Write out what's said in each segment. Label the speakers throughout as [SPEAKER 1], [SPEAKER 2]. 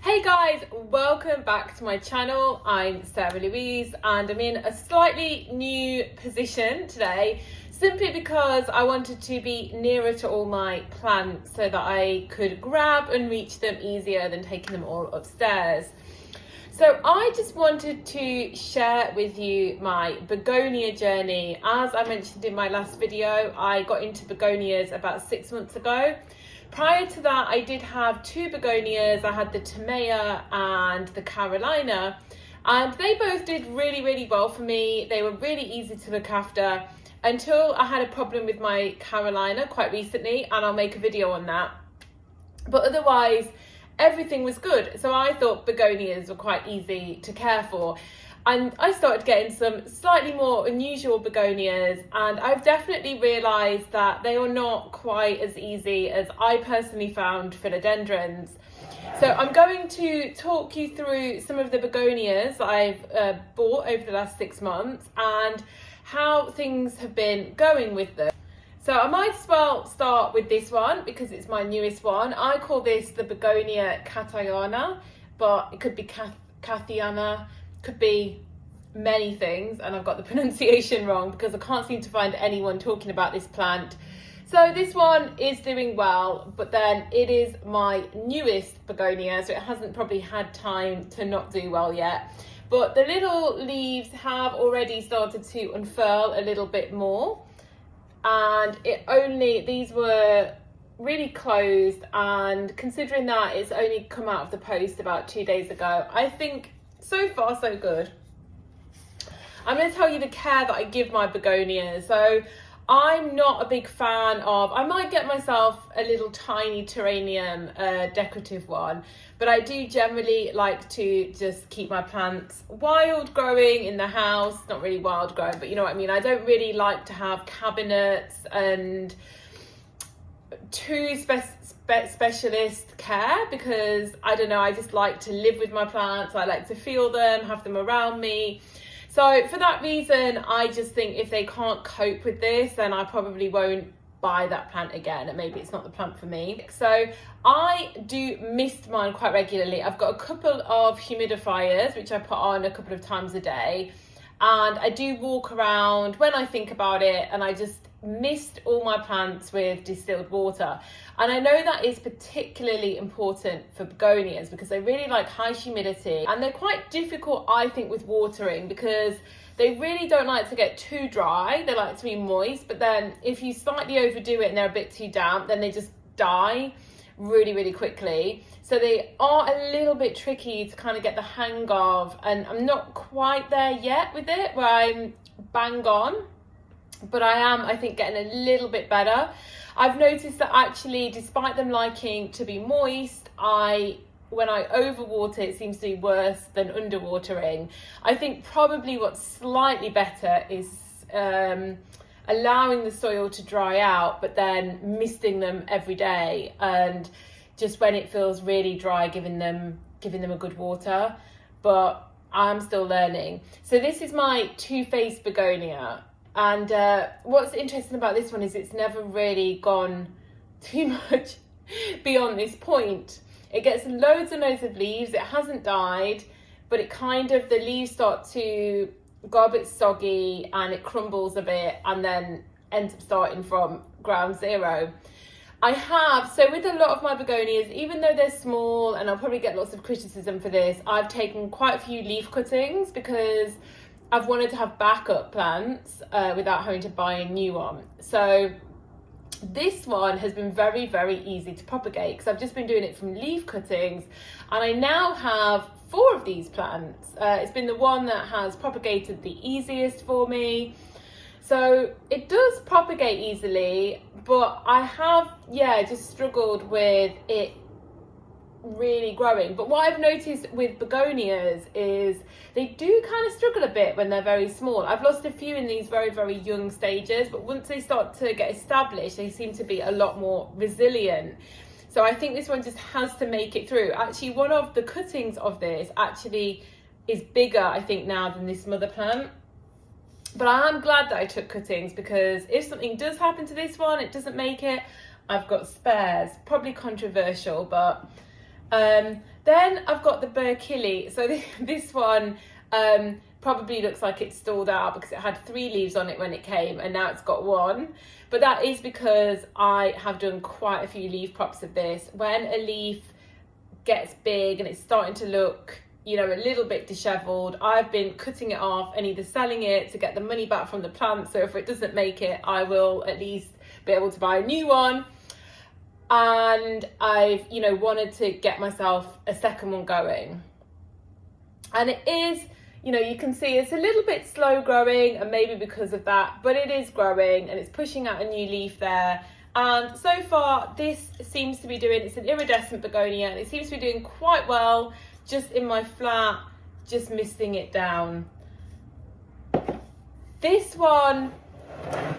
[SPEAKER 1] Hey guys, welcome back to my channel. I'm Sarah Louise and I'm in a slightly new position today simply because I wanted to be nearer to all my plants so that I could grab and reach them easier than taking them all upstairs. So I just wanted to share with you my begonia journey. As I mentioned in my last video, I got into begonias about 6 months ago. Prior to that, I did have two begonias. I had the Timea and the Carolina, and they both did really well for me. They were really easy to look after until I had a problem with my Carolina quite recently, and I'll make a video on that. But otherwise, everything was good. So I thought begonias were quite easy to care for. And I started getting some slightly more unusual begonias, and I've definitely realised that they are not quite as easy as I personally found philodendrons. So I'm going to talk you through some of the begonias that I've bought over the last 6 months and how things have been going with them. So I might as well start with this one because it's my newest one. I call this the begonia Catayana, but it could be Cathiana. Could be many things, and I've got the pronunciation wrong because I can't seem to find anyone talking about this plant. So this one is doing well, but then it is my newest begonia, so it hasn't probably had time to not do well yet. But the little leaves have already started to unfurl a little bit more, and these were really closed, and considering that it's only come out of the post about 2 days ago, I think so far so good. I'm going to tell you the care that I give my begonias. So I'm not a big fan of, I might get myself a little tiny terrarium, decorative one, but I do generally like to just keep my plants wild growing in the house. Not really wild growing, but you know what I mean. I don't really like to have cabinets and too specialist care because I don't know, I just like to live with my plants. I like to feel them, have them around me. So for that reason, I just think if they can't cope with this, then I probably won't buy that plant again, and maybe it's not the plant for me. So I do mist mine quite regularly. I've got a couple of humidifiers which I put on a couple of times a day, and I do walk around when I think about it, and I just mist all my plants with distilled water. And I know that is particularly important for begonias because they really like high humidity, and they're quite difficult, I think, with watering because they really don't like to get too dry. They like to be moist, but then if you slightly overdo it and they're a bit too damp, then they just die really quickly. So they are a little bit tricky to kind of get the hang of, and I'm not quite there yet with it where I'm bang on, but I am, I think, getting a little bit better. I've noticed that actually, despite them liking to be moist, when I overwater, it seems to be worse than underwatering. I think probably what's slightly better is allowing the soil to dry out, but then misting them every day, and just when it feels really dry, giving them a good water. But I'm still learning. So this is my two-faced begonia. And what's interesting about this one is it's never really gone too much beyond this point. It gets loads and loads of leaves. It hasn't died, but the leaves start to go a bit soggy and it crumbles a bit and then ends up starting from ground zero. So with a lot of my begonias, even though they're small, and I'll probably get lots of criticism for this, I've taken quite a few leaf cuttings because I've wanted to have backup plants without having to buy a new one. So this one has been very easy to propagate because I've just been doing it from leaf cuttings, and I now have 4 of these plants. It's been the one that has propagated the easiest for me. So it does propagate easily, but I have, just struggled with it really growing. But what I've noticed with begonias is they do kind of struggle a bit when they're very small. I've lost a few in these very young stages, but once they start to get established, they seem to be a lot more resilient. So I think this one just has to make it through. Actually, one of the cuttings of this actually is bigger, I think, now than this mother plant. But I am glad that I took cuttings because if something does happen to this one, it doesn't make it, I've got spares. Probably controversial, but Then I've got the Berkili. So this one probably looks like it's stalled out because it had 3 leaves on it when it came and now it's got 1. But that is because I have done quite a few leaf props of this. When a leaf gets big and it's starting to look, you know, a little bit disheveled, I've been cutting it off and either selling it to get the money back from the plant. So if it doesn't make it, I will at least be able to buy a new one. And I've, you know, wanted to get myself a second one going. And it is, you know, you can see it's a little bit slow growing, and maybe because of that, but it is growing and it's pushing out a new leaf there. And so far this seems to be doing, it's an iridescent begonia, and it seems to be doing quite well just in my flat, just misting it down. This one,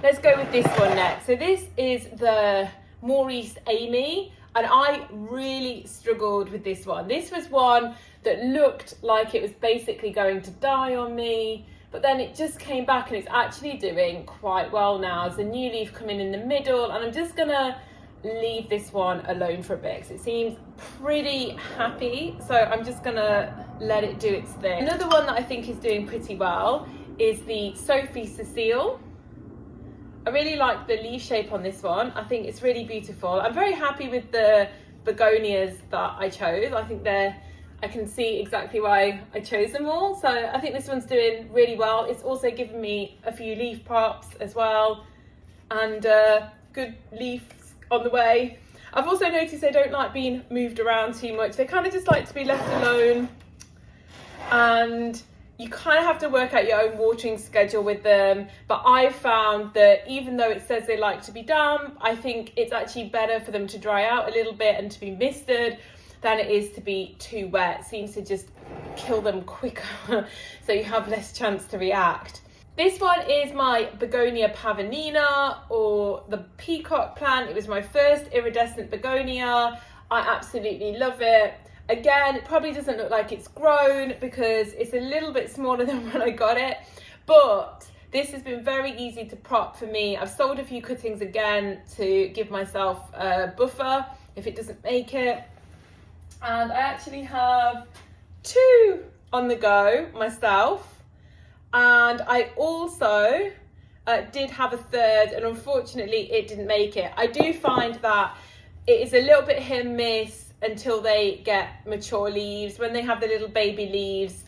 [SPEAKER 1] let's go with this one next. So this is the Maurice Amy, and I really struggled with this one. This was one that looked like it was basically going to die on me, but then it just came back and it's actually doing quite well now. There's a new leaf coming in the middle, and I'm just gonna leave this one alone for a bit because it seems pretty happy, so I'm just gonna let it do its thing. Another one that I think is doing pretty well is the Sophie Cecile. I really like the leaf shape on this one. I think it's really beautiful. I'm very happy with the begonias that I chose. I think I can see exactly why I chose them all. So I think this one's doing really well. It's also given me a few leaf props as well, and good leaves on the way. I've also noticed they don't like being moved around too much. They kind of just like to be left alone, and you kind of have to work out your own watering schedule with them. But I found that even though it says they like to be damp, I think it's actually better for them to dry out a little bit and to be misted than it is to be too wet. It seems to just kill them quicker, so you have less chance to react. This one is my Begonia pavonina, or the peacock plant. It was my first iridescent begonia. I absolutely love it. Again, it probably doesn't look like it's grown because it's a little bit smaller than when I got it, but this has been very easy to prop for me. I've sold a few cuttings again to give myself a buffer if it doesn't make it. And I actually have 2 on the go myself. And I also did have a third, and unfortunately it didn't make it. I do find that it is a little bit hit and miss until they get mature leaves. When they have the little baby leaves,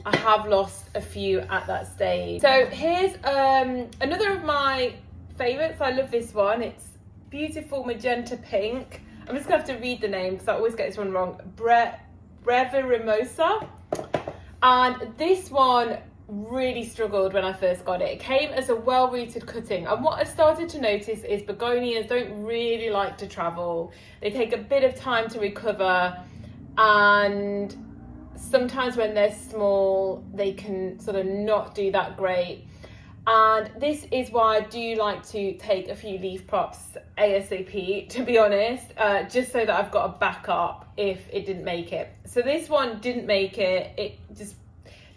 [SPEAKER 1] I have lost a few at that stage. So here's another of my favorites. I love this one. It's beautiful magenta pink. I'm just gonna have to read the name because I always get this one wrong. Brevirimosa. And this one really struggled when I first got it. It came as a well-rooted cutting, and what I've started to notice is begonias don't really like to travel. They take a bit of time to recover, and sometimes when they're small they can sort of not do that great. And this is why I do like to take a few leaf props ASAP, to be honest, just so that I've got a backup if it didn't make it. So this one didn't make it. It just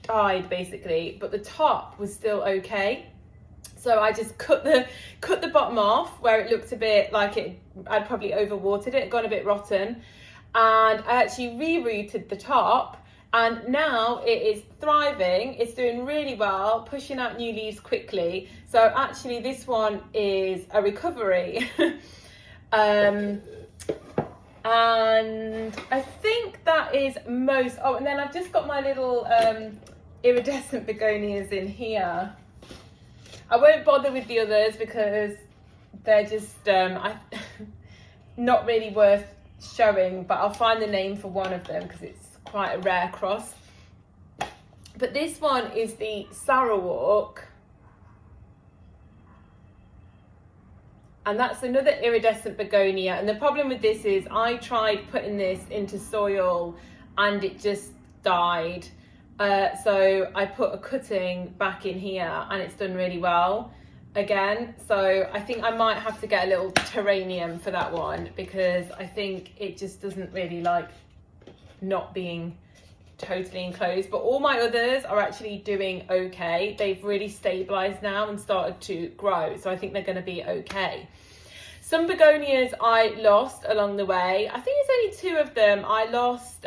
[SPEAKER 1] died basically, but the top was still okay. So I just cut the bottom off where it looked a bit like I'd probably overwatered it, gone a bit rotten, and I actually rerouted the top, and now it is thriving. It's doing really well, pushing out new leaves quickly. So actually this one is a recovery. And I think that is most. Oh, and then I've just got my little iridescent begonias in here. I won't bother with the others because they're just not really worth showing, but I'll find the name for one of them because it's quite a rare cross. But this one is the Sarawak, and that's another iridescent begonia. And the problem with this is I tried putting this into soil and it just died. So I put a cutting back in here and it's done really well again. So I think I might have to get a little terrarium for that one because I think it just doesn't really like not being totally enclosed. But all my others are actually doing okay. They've really stabilized now and started to grow, so I think they're going to be okay. Some begonias I lost along the way. I think it's only 2 of them. I lost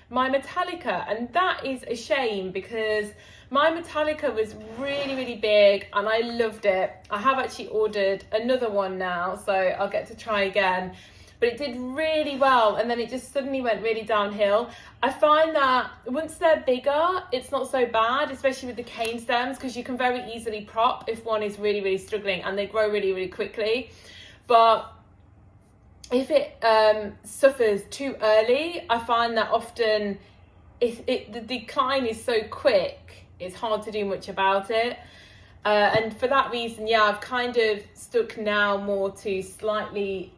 [SPEAKER 1] my Metallica, and that is a shame because my Metallica was really, really big and I loved it. I have actually ordered another one now, so I'll get to try again. But it did really well, and then it just suddenly went really downhill. I find that once they're bigger, it's not so bad, especially with the cane stems, because you can very easily prop if one is really, really struggling, and they grow really, really quickly. But if it suffers too early, I find that often the decline is so quick, it's hard to do much about it. And for that reason, yeah, I've kind of stuck now more to slightly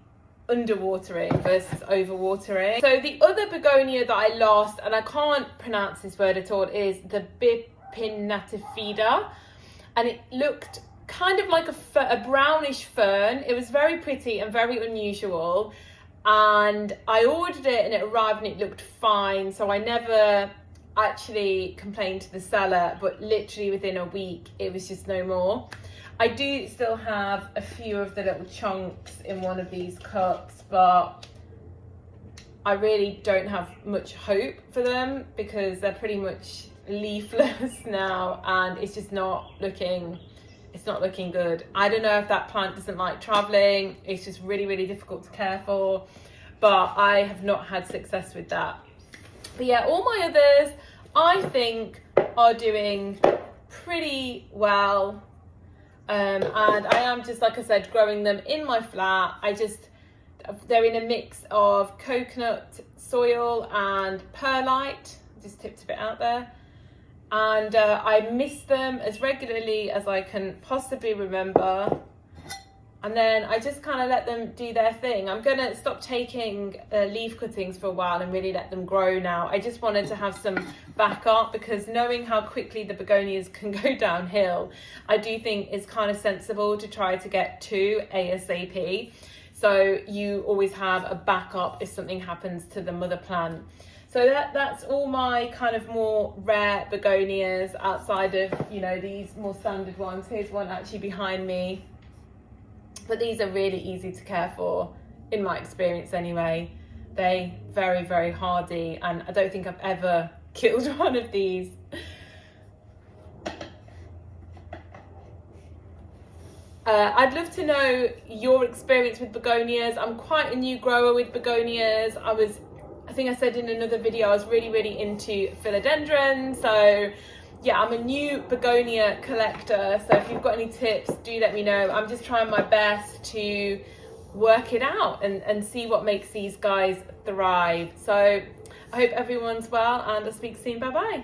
[SPEAKER 1] underwatering versus overwatering. So the other begonia that I lost, and I can't pronounce this word at all, is the bipinatifida, and it looked kind of like a brownish fern. It was very pretty and very unusual, and I ordered it and it arrived and it looked fine, so I never actually complained to the seller, but literally within a week it was just no more. I do still have a few of the little chunks in one of these cups, but I really don't have much hope for them because they're pretty much leafless now, and it's just not looking good. I don't know if that plant doesn't like traveling. It's just really, really difficult to care for, but I have not had success with that. But yeah, all my others I think are doing pretty well. And I am just, like I said, growing them in my flat. They're in a mix of coconut soil and perlite. Just tipped a bit out there. And I mist them as regularly as I can possibly remember. And then I just kind of let them do their thing. I'm going to stop taking leaf cuttings for a while and really let them grow now. I just wanted to have some backup because knowing how quickly the begonias can go downhill, I do think it's kind of sensible to try to get 2 ASAP. So you always have a backup if something happens to the mother plant. So that's all my kind of more rare begonias outside of, you know, these more standard ones. Here's one actually behind me. But these are really easy to care for, in my experience anyway. They very, very hardy, and I don't think I've ever killed one of these. I'd love to know your experience with begonias. I'm quite a new grower with begonias. I think I said in another video, I was really, really into philodendrons. So yeah, I'm a new begonia collector, so if you've got any tips, do let me know. I'm just trying my best to work it out and see what makes these guys thrive. So I hope everyone's well, and I'll speak soon. Bye bye.